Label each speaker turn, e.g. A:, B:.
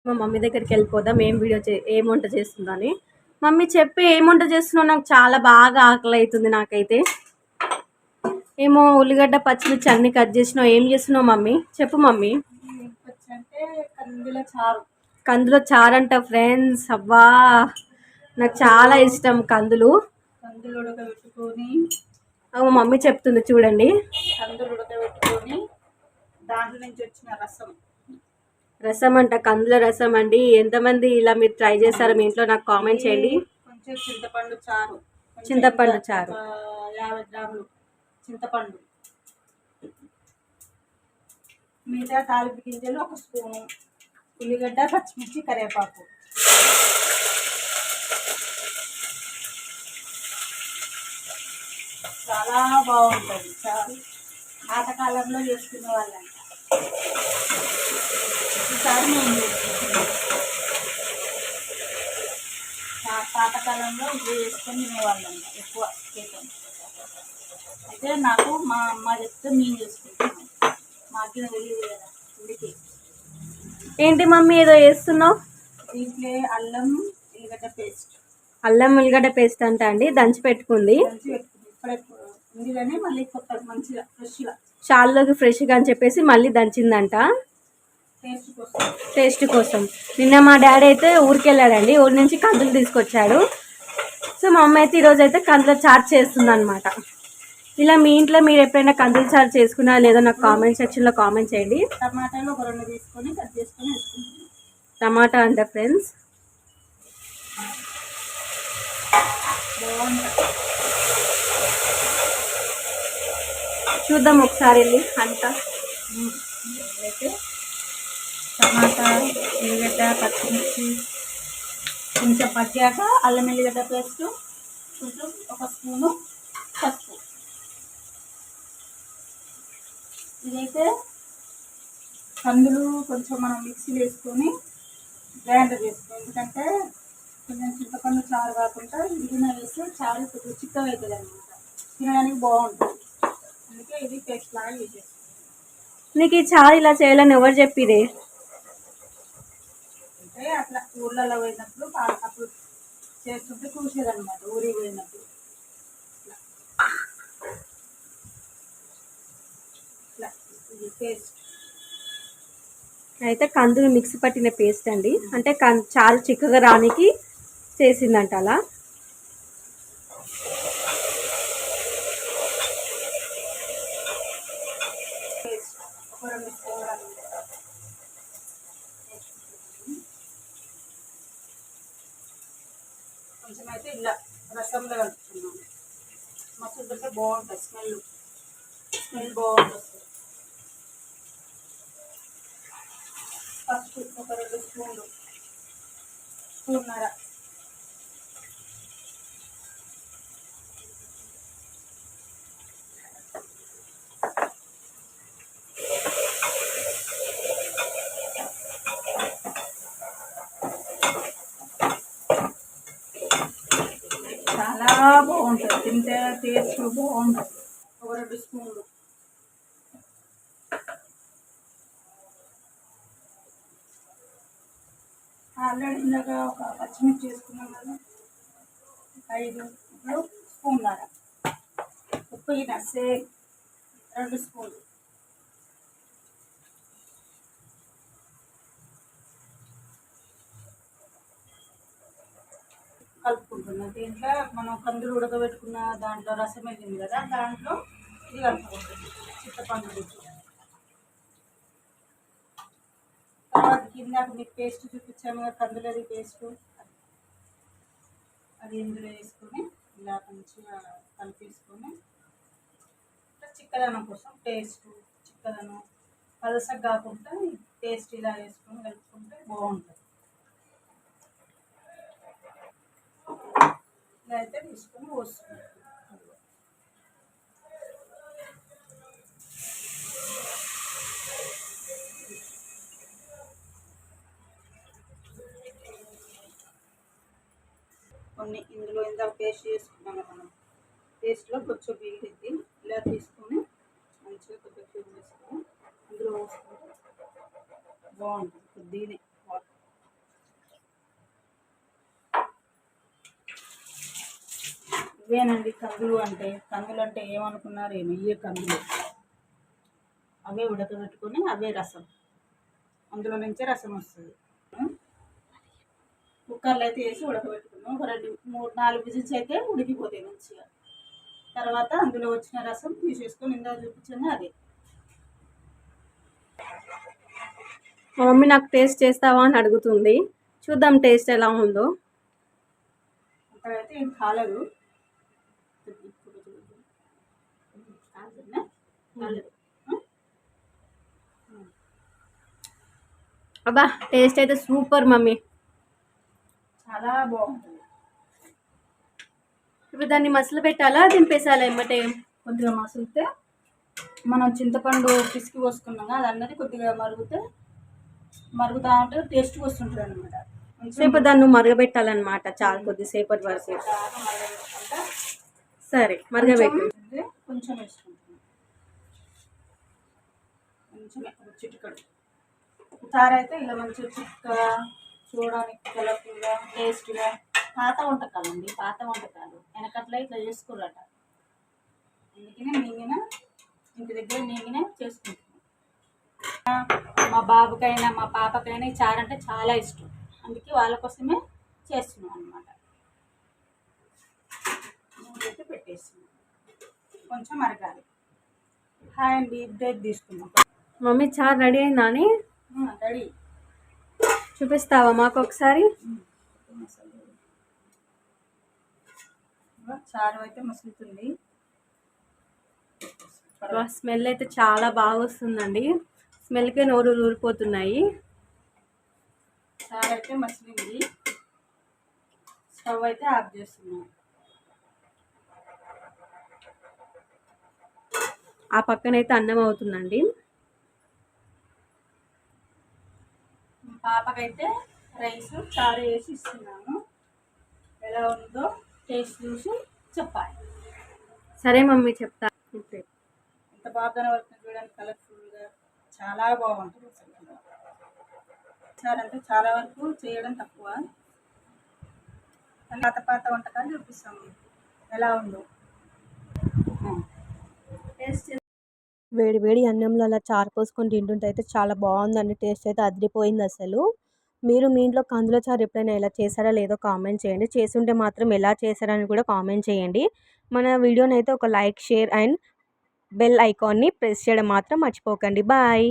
A: మా మమ్మీ దగ్గరికి వెళ్ళిపోదాం ఏం వంట చేస్తుందో అని. మమ్మీ చెప్పి ఏం వంట చేస్తున్నావు, నాకు చాలా బాగా ఆకలి అవుతుంది. నాకైతే ఏమో ఉల్లిగడ్డ పచ్చిమిర్చి అన్ని కట్ చేసినావు, ఏం చేస్తున్నావు మమ్మీ? చెప్పు మమ్మీ.
B: అంటే చారు.
A: కందులో చారు అంట ఫ్రెండ్స్. అవ్వా నాకు చాలా ఇష్టం కందులు.
B: కందులు ఉడకబెట్టుకొని
A: మమ్మీ చెప్తుంది చూడండి.
B: కందులు ఉడకబెట్టుకొని దాంట్లో నుంచి వచ్చిన
A: రసం అంట, కందుల రసం అండి. ఎంతమంది ఇలా మీరు ట్రై చేస్తారో మీ ఇంట్లో నాకు కామెంట్ చేయండి.
B: కొంచెం చింతపండు చారు, 50 గ్రాములు చింతపండు, మిగతా తాలింపు గింజలు 1 స్పూను, ఉల్లిగడ్డ పచ్చిమిర్చి కరివేపాకు. చాలా బాగుంటుంది. చాలా పాతకాలంలో చేసుకునే వాళ్ళంట. ఈసారి మేము చేసుకుంటున్నాం. పాతకాలంలో ఇది చేసుకొని తినేవాళ్ళంట ఎక్కువ శాతం. అయితే నాకు మా అమ్మ చెప్తే మేము చేసుకుంటున్నాం. మాకు తెలియదు కదా ఉడికి.
A: ఏంటి మమ్మీ ఏదో చేస్తున్నావు?
B: దీంట్లో అల్లం ఎల్లిగడ్డ
A: పేస్ట్ అంట అండి, దంచి పెట్టుకుంది.
B: ఇప్పుడే ఉంది కానీ మళ్ళీ కొత్త మంచిగా ఫ్రెష్గా
A: చాల్లోకి ఫ్రెష్గా అని చెప్పేసి మళ్ళీ దంచిందంట టేస్ట్ కోసం. నిన్న మా డాడీ అయితే ఊరికి వెళ్ళాడండి, ఊరి నుంచి కందులు తీసుకొచ్చాడు. సో మా అమ్మ అయితే ఈరోజు అయితే కందుల చారు చేస్తుంది అనమాట. ఇలా మీ ఇంట్లో మీరు ఎప్పుడైనా కందుల చారు చేసుకున్నారా లేదో నాకు కామెంట్ సెక్షన్లో కామెంట్ చేయండి.
B: టమాటాలు 2 తీసుకొని కట్ చేసుకొని వేసుకుంటాం.
A: టమాటా అంట ఫ్రెండ్స్. చూద్దాం ఒకసారి వెళ్ళి అంతా.
B: అయితే టమాటా, ఎల్లిగడ్డ, పచ్చిమిర్చి కొంచెం పచ్చాక అల్లం ఎల్లిగడ్డ పేస్ట్, కొంచెం 1 స్పూను పసుపు. ఇదైతే కందులు కొంచెం మనం మిక్సీ వేసుకొని గ్రైండర్ చేసుకోవాలి. ఎందుకంటే కొంచెం చింతపండు చారు కాకుండా ఇదిన వేస్తే చారు కొంచెం చిక్కగా అవుతుంది అనమాట, తినడానికి బాగుంటుంది. అందుకే ఇది పేస్ట్ లాగా యూజ్ చేస్తాం.
A: నీకు ఈ చారు ఇలా చేయాలని ఎవరు చెప్పిరే?
B: అంటే అట్లా ఊర్లలో పోయినప్పుడు అప్పుడు చేస్తుంటే చూసేదన్నమాట, ఊరికి పోయినప్పుడు. పేస్ట్
A: అయితే కందులు మిక్సీ పట్టిన పేస్ట్ అండి. అంటే చారు చిక్కగా రానికి చేసిందంట అలా.
B: కొంచెం అయితే ఇలా రసంలో కలుపుతున్నాను. మస్తు ఉంటే బాగుంటుంది, స్మెల్ బాగుంటుంది. పసుపు 2 స్పూన్లు, స్పూన్నర. చాలా బాగుంటుంది, తింటే టేస్ట్ బాగుంటుంది. 2 స్పూన్లు ఆల్రెడీ ఇందాక ఒక పచ్చిమిర్చి వేసుకున్నాం కదా, 5 స్పూన్నర. ఉప్పు నచ్చే 2 స్పూన్లు. కలుపుకుంటున్నాం. దీంట్లో మనం కందులు ఉడకబెట్టుకున్న దాంట్లో రసం వెళ్ళింది కదా, దాంట్లో ఇది కలుపుకుంటుంది చింతపండు రుచి. తర్వాత కింద మీకు పేస్ట్ చూపించాము కదా, కందులది పేస్ట్, అది ఇందులో వేసుకొని ఇలా మంచిగా కలిపేసుకొని చిక్కదనం కోసం టేస్ట్, చిక్కదనం పలసగా కాకుండా పేస్ట్ ఇలా వేసుకొని కలుపుకుంటే బాగుంటుంది. ఇలా అయితే తీసుకొని పోసుకుంటాం. కొన్ని ఇందులో ఇందాక పేస్ట్ చేసుకున్నాం కదా మనం, పేస్ట్లో కొంచెం బిగిరిద్ది. ఇలా తీసుకొని మంచిగా కొంచెం వేసుకొని అందులో పోసుకుంటే బాగుంటుంది. దీని ఇవేనండి కందులు అంటే ఏమనుకున్నారు ఏమి ఇవే కందులు. అవే ఉడకబెట్టుకొని అవే రసం, అందులో నుంచే రసం వస్తుంది. కుక్కర్లో అయితే వేసి ఉడకబెట్టుకున్నాం. ఒక 2-3-4 విజిల్స్ అయితే ఉడికిపోతాయి మంచిగా. తర్వాత అందులో వచ్చిన రసం తీసేసుకొని ఇందాక చూపించింది అదే.
A: మా మమ్మీ నాకు టేస్ట్ చేస్తావా అని అడుగుతుంది. చూద్దాం టేస్ట్ ఎలా ఉందో.
B: అంతకైతే ఏం కాలేదు.
A: అబ్బా టేస్ట్ అయితే సూపర్ మమ్మీ.
B: చాలా బాగుంటుంది.
A: ఇప్పుడు దాన్ని మసలు పెట్టాలా దింపేసాలా ఎమ్మటే?
B: కొద్దిగా మసిలితే మనం చింతపండు పిసికి పోసుకున్నాం కదా, అది అన్నది కొద్దిగా మరుగుతా ఉంటే టేస్ట్ వస్తుంటుంది అనమాట.
A: ఇప్పుడు దాన్ని మరగబెట్టాలన్నమాట చాలా కొద్దిసేపటి వరకు. సరే మరగబెట్టు.
B: కొంచెం వేసుకుంటున్నాం, కొంచెం చిటికడు. చారు అయితే ఇలా మంచిగా చిక్కగా చూడడానికి కలర్ఫుల్గా టేస్ట్గా. పాత వంటకాలు వెనకట్లా ఇట్లా చేసుకుర్రట. అందుకనే నేనే ఇంటి దగ్గర నేనే చేసుకుంటున్నాను. మా బాబుకైనా మా పాపకైనా ఈ చారు అంటే చాలా ఇష్టం. అందుకే వాళ్ళ కోసమే చేస్తున్నాం అనమాట. అయితే పెట్టేస్తున్నాం, కొంచెం మరగాలి. హాయ్ అండి, బ్రేక్ తీసుకున్నాం.
A: మమ్మీ చారు రెడీ అయిందా అని?
B: రెడీ.
A: చూపిస్తావా మాకు ఒకసారి?
B: చారు అయితే మసులుతుంది.
A: స్మెల్ అయితే చాలా బాగా వస్తుందండి. స్మెల్కే నోరు ఊరిపోతున్నాయి.
B: చారు అయితే మసిలింది. స్టవ్ అయితే ఆఫ్ చేస్తున్నాం.
A: ఆ పక్కనైతే అన్నం అవుతుందండి.
B: పాపకైతే రైస్ చారు వేసి ఇస్తున్నాను. ఎలా ఉందో టేస్ట్ చూసి చెప్పాలి.
A: సరే మమ్మీ చెప్తా.
B: ఎంత బాగా కనబడుతుంది చూడండి, కలర్ఫుల్గా చాలా బాగుంటుంది. అసలు చారు అంటే చాలా వరకు చేయడం తక్కువ, పాత వంటకాలు చూపిస్తాము ఎలా ఉందో.
A: వేడి వేడి అన్నంలో అలా చారు పోసుకొని తింటుంటే అయితే చాలా బాగుందండి. టేస్ట్ అయితే అదిరిపోయింది అసలు. మీరు మీ ఇంట్లో కందుల చారు ఎప్పుడైనా ఎలా చేశారా లేదో కామెంట్ చేయండి. చేసుంటే మాత్రం ఎలా చేశారని కూడా కామెంట్ చేయండి. మన వీడియోని అయితే ఒక లైక్, షేర్ అండ్ బెల్ ఐకాన్ని ప్రెస్ చేయడం మాత్రం మర్చిపోకండి. బాయ్.